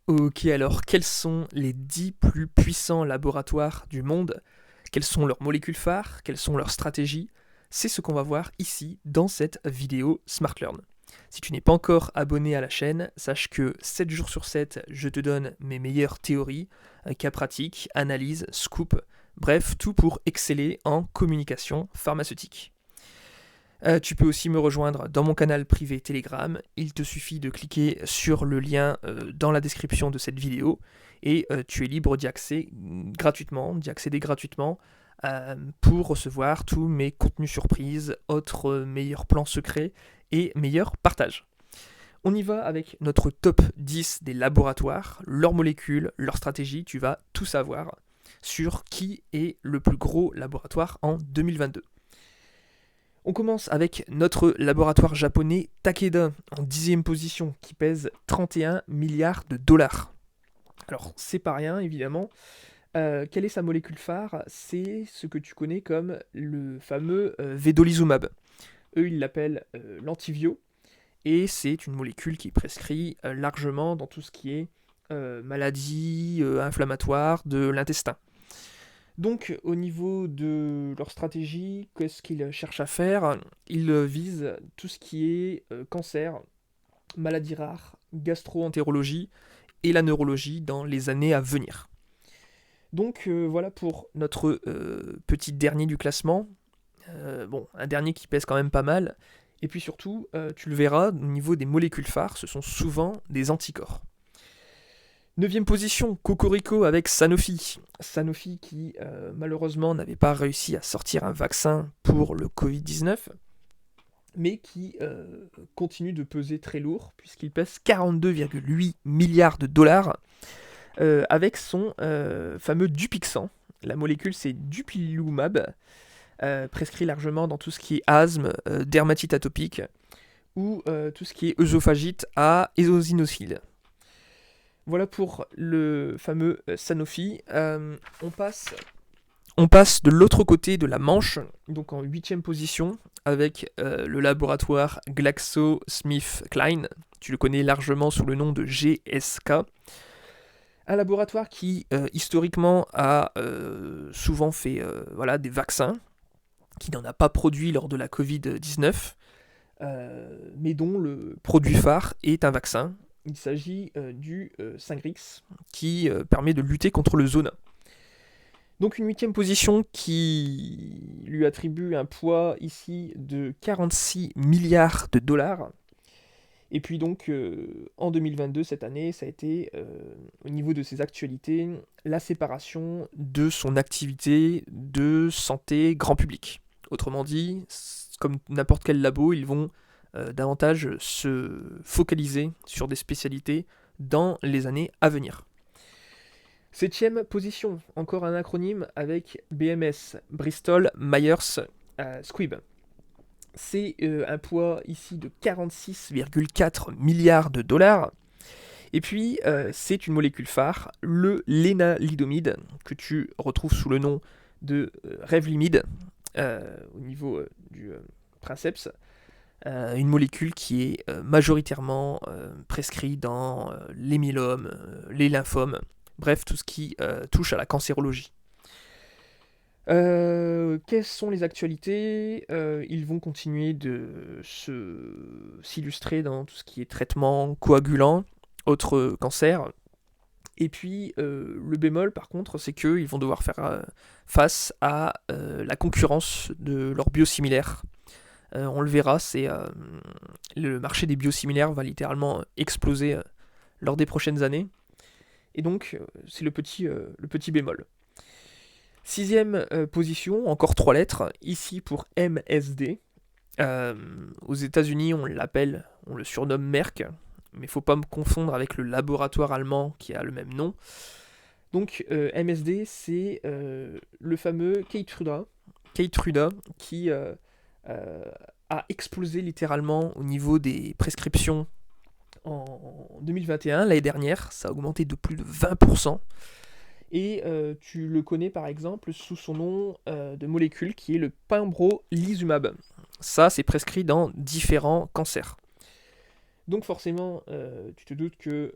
Ok, alors quels sont les 10 plus puissants laboratoires du monde? Quelles sont leurs molécules phares? Quelles sont leurs stratégies? C'est ce qu'on va voir ici dans cette vidéo SmartLearn. Si tu n'es pas encore abonné à la chaîne, sache que 7 jours sur 7, je te donne mes meilleures théories, cas pratiques, analyses, scoops, bref, tout pour exceller en communication pharmaceutique. Tu peux aussi me rejoindre dans mon canal privé Telegram. Il te suffit de cliquer sur le lien dans la description de cette vidéo et tu es libre d'y accéder gratuitement pour recevoir tous mes contenus surprises, autres meilleurs plans secrets et meilleurs partages. On y va avec notre top 10 des laboratoires, leurs molécules, leurs stratégies. Tu vas tout savoir sur qui est le plus gros laboratoire en 2022. On commence avec notre laboratoire japonais Takeda en 10e position qui pèse 31 milliards de dollars. Alors c'est pas rien évidemment. Quelle est sa molécule phare? C'est ce que tu connais comme le fameux vedolizumab. Eux ils l'appellent l'antivio et c'est une molécule qui est prescrite largement dans tout ce qui est maladie inflammatoire de l'intestin. Donc, au niveau de leur stratégie, qu'est-ce qu'ils cherchent à faire? Ils visent tout ce qui est cancer, maladies rares, gastro-entérologie et la neurologie dans les années à venir. Donc, voilà pour notre petit dernier du classement. Un dernier qui pèse quand même pas mal. Et puis surtout, tu le verras, au niveau des molécules phares, ce sont souvent des anticorps. 9e position, Cocorico avec Sanofi. Sanofi qui malheureusement n'avait pas réussi à sortir un vaccin pour le Covid-19, mais qui continue de peser très lourd, puisqu'il pèse 42,8 milliards de dollars, avec son fameux Dupixent. La molécule c'est Dupilumab, prescrit largement dans tout ce qui est asthme, dermatite atopique, ou tout ce qui est œsophagite à éosinophile. Voilà pour le fameux Sanofi. On passe de l'autre côté de la Manche, donc en 8e position, avec le laboratoire GlaxoSmithKline. Tu le connais largement sous le nom de GSK. Un laboratoire qui, historiquement, a souvent fait des vaccins, qui n'en a pas produit lors de la Covid-19, mais dont le produit phare est un vaccin. Il s'agit du Shingrix qui permet de lutter contre le zona. Donc une 8e position qui lui attribue un poids ici de 46 milliards de dollars. Et puis donc en 2022, cette année, ça a été au niveau de ses actualités, la séparation de son activité de santé grand public. Autrement dit, comme n'importe quel labo, ils vont davantage se focaliser sur des spécialités dans les années à venir. 7e position, encore un acronyme avec BMS, Bristol Myers Squibb. C'est un poids ici de 46,4 milliards de dollars. Et puis, c'est une molécule phare, le lénalidomide, que tu retrouves sous le nom de Revlimid, au niveau du princeps. Une molécule qui est majoritairement prescrite dans les myélomes, les lymphomes, bref, tout ce qui touche à la cancérologie. Quelles sont les actualités? Ils vont continuer de s'illustrer dans tout ce qui est traitement coagulant, autres cancers. Et puis, le bémol, par contre, c'est qu'ils vont devoir faire face à la concurrence de leurs biosimilaires. On le verra, le marché des biosimilaires va littéralement exploser lors des prochaines années. Et donc, c'est le petit bémol. 6e position, encore 3 lettres, ici pour MSD. Aux États-Unis, on le surnomme Merck, mais il ne faut pas me confondre avec le laboratoire allemand qui a le même nom. Donc MSD, c'est le fameux Keytruda qui a explosé littéralement au niveau des prescriptions en 2021, l'année dernière, ça a augmenté de plus de 20%. Et tu le connais par exemple sous son nom de molécule qui est le pembrolizumab. Ça, c'est prescrit dans différents cancers. Donc forcément, tu te doutes que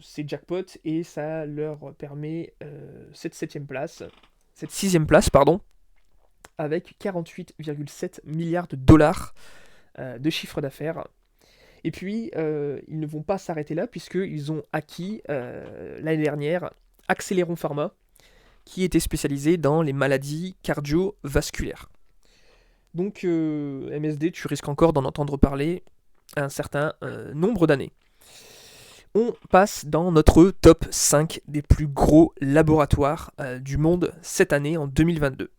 c'est jackpot et ça leur permet cette septième place, cette sixième place, pardon, avec 48,7 milliards de dollars de chiffre d'affaires. Et puis, ils ne vont pas s'arrêter là, puisqu'ils ont acquis l'année dernière Acceleron Pharma, qui était spécialisé dans les maladies cardiovasculaires. Donc, MSD, tu risques encore d'en entendre parler un certain nombre d'années. On passe dans notre top 5 des plus gros laboratoires du monde cette année, en 2022.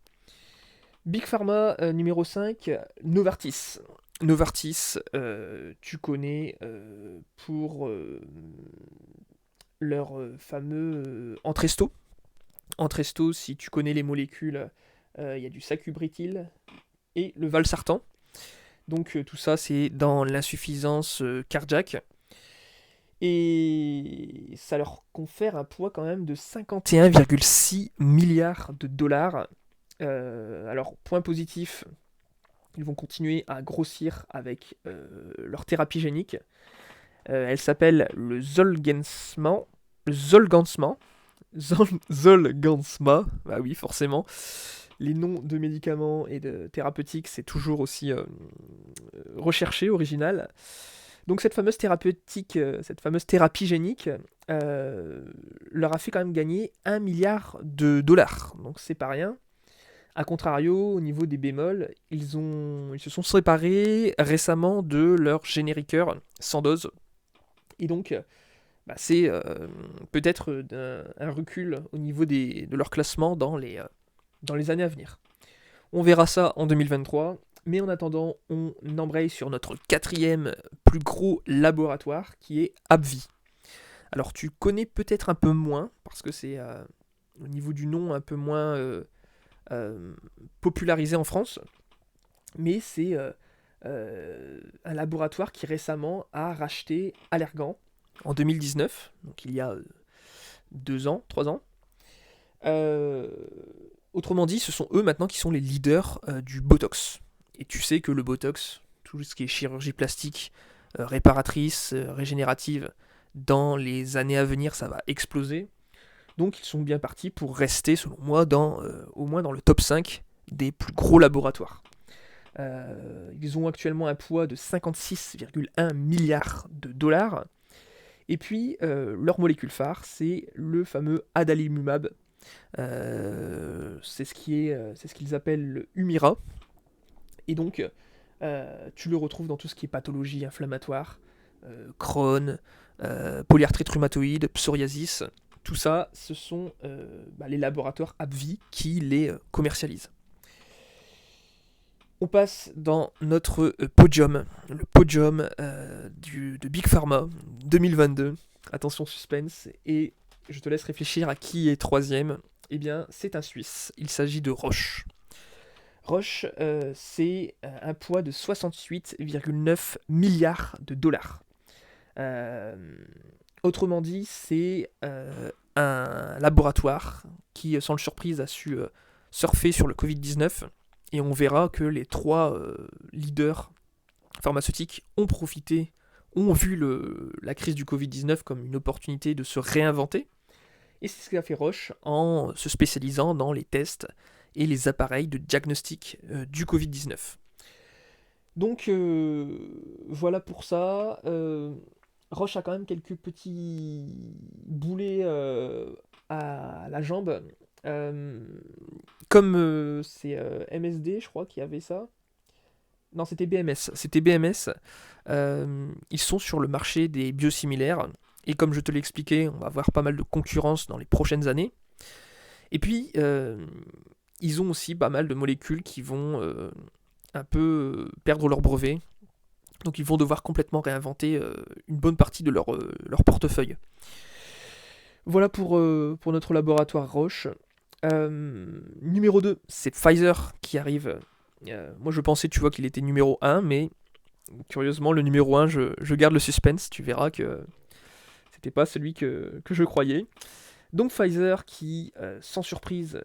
Big Pharma numéro 5, Novartis. Novartis, tu connais pour leur fameux Entresto. Entresto, si tu connais les molécules, il y a du sacubitril et le valsartan. Donc tout ça, c'est dans l'insuffisance cardiaque. Et ça leur confère un poids quand même de 51,6 milliards de dollars. Alors, point positif, ils vont continuer à grossir avec leur thérapie génique. Elle s'appelle le Zolgensma. Le Zolgensma. Zolgensma. Bah oui, forcément. Les noms de médicaments et de thérapeutiques, c'est toujours aussi recherché, original. Donc cette fameuse thérapeutique, cette fameuse thérapie génique, leur a fait quand même gagner 1 milliard de dollars. Donc c'est pas rien. A contrario, au niveau des bémols, ils se sont séparés récemment de leur génériqueur Sandoz. Et donc, c'est peut-être un recul au niveau de leur classement dans les années à venir. On verra ça en 2023. Mais en attendant, on embraye sur notre quatrième plus gros laboratoire, qui est AbbVie. Alors tu connais peut-être un peu moins, parce que c'est au niveau du nom un peu moins popularisé en France, mais c'est un laboratoire qui récemment a racheté Allergan en 2019, donc il y a 2 ans, 3 ans. Autrement dit, ce sont eux maintenant qui sont les leaders du Botox. Et tu sais que le Botox, tout ce qui est chirurgie plastique, réparatrice, régénérative, dans les années à venir, ça va exploser. Donc ils sont bien partis pour rester, selon moi, au moins dans le top 5 des plus gros laboratoires. Ils ont actuellement un poids de 56,1 milliards de dollars. Et puis, leur molécule phare, c'est le fameux adalimumab. C'est ce qu'ils appellent le Humira. Et donc, tu le retrouves dans tout ce qui est pathologie inflammatoire, Crohn, polyarthrite rhumatoïde, psoriasis. Tout ça, ce sont les laboratoires AbbVie qui les commercialisent. On passe dans notre podium, le podium de Big Pharma 2022. Attention suspense, et je te laisse réfléchir à qui est troisième. Eh bien, c'est un Suisse. Il s'agit de Roche. Roche, c'est un poids de 68,9 milliards de dollars. Autrement dit, c'est un laboratoire qui, sans le surprise, a su surfer sur le Covid-19. Et on verra que les 3 leaders pharmaceutiques ont vu la crise du Covid-19 comme une opportunité de se réinventer. Et c'est ce qu'a fait Roche en se spécialisant dans les tests et les appareils de diagnostic du Covid-19. Donc voilà pour ça. Roche a quand même quelques petits boulets à la jambe. Comme c'est MSD, je crois, qui avait ça. Non, c'était BMS. C'était BMS. Ils sont sur le marché des biosimilaires. Et comme je te l'ai expliqué, on va avoir pas mal de concurrence dans les prochaines années. Et puis, ils ont aussi pas mal de molécules qui vont un peu perdre leur brevet. Donc ils vont devoir complètement réinventer une bonne partie de leur portefeuille. Voilà pour notre laboratoire Roche. Numéro 2, c'est Pfizer qui arrive. Moi je pensais, tu vois, qu'il était numéro 1, mais curieusement, le numéro 1, je garde le suspense. Tu verras que c'était pas celui que je croyais. Donc Pfizer qui, sans surprise,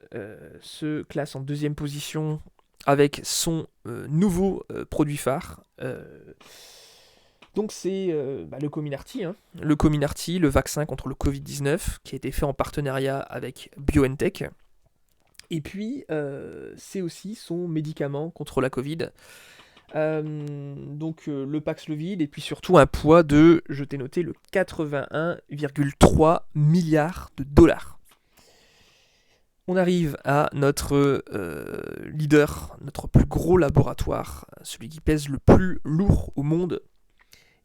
se classe en 2e position avec son nouveau produit phare. Donc c'est le Comirnaty, hein. Le Comirnaty, le vaccin contre le Covid-19, qui a été fait en partenariat avec BioNTech. Et puis, c'est aussi son médicament contre la Covid. Le Paxlovid, et puis surtout un poids de, je t'ai noté, le 81,3 milliards de dollars. On arrive à notre leader, notre plus gros laboratoire, celui qui pèse le plus lourd au monde.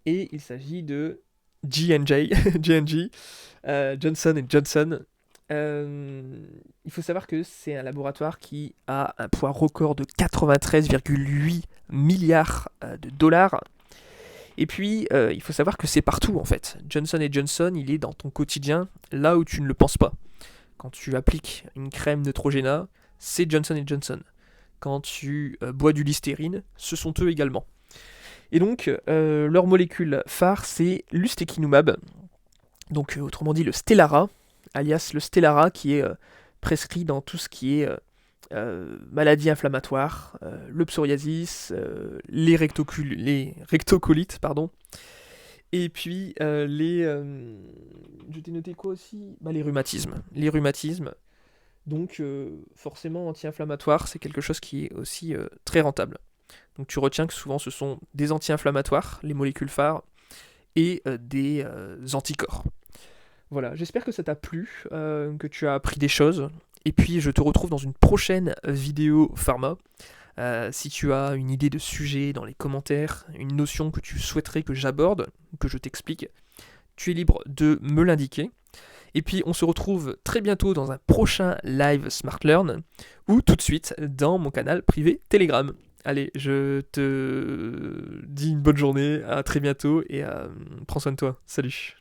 Et il s'agit de J&J, Johnson & Johnson. Il faut savoir que c'est un laboratoire qui a un poids record de 93,8 milliards de dollars. Et puis, il faut savoir que c'est partout en fait. Johnson & Johnson, il est dans ton quotidien, là où tu ne le penses pas. Quand tu appliques une crème Neutrogena, c'est Johnson & Johnson. Quand tu bois du Listerine, ce sont eux également. Et donc, leur molécule phare, c'est l'ustekinumab, donc autrement dit le Stelara, alias le Stelara, qui est prescrit dans tout ce qui est maladies inflammatoires, le psoriasis, les rectocolites, pardon, et puis je t'ai noté quoi aussi ? Les rhumatismes. Les rhumatismes, donc forcément anti-inflammatoire, c'est quelque chose qui est aussi très rentable. Donc tu retiens que souvent ce sont des anti-inflammatoires, les molécules phares, et des anticorps. Voilà, j'espère que ça t'a plu, que tu as appris des choses. Et puis je te retrouve dans une prochaine vidéo pharma. Si tu as une idée de sujet dans les commentaires, une notion que tu souhaiterais que j'aborde, que je t'explique, tu es libre de me l'indiquer. Et puis on se retrouve très bientôt dans un prochain live SmartLearn, ou tout de suite dans mon canal privé Telegram. Allez, je te dis une bonne journée, à très bientôt et prends soin de toi. Salut.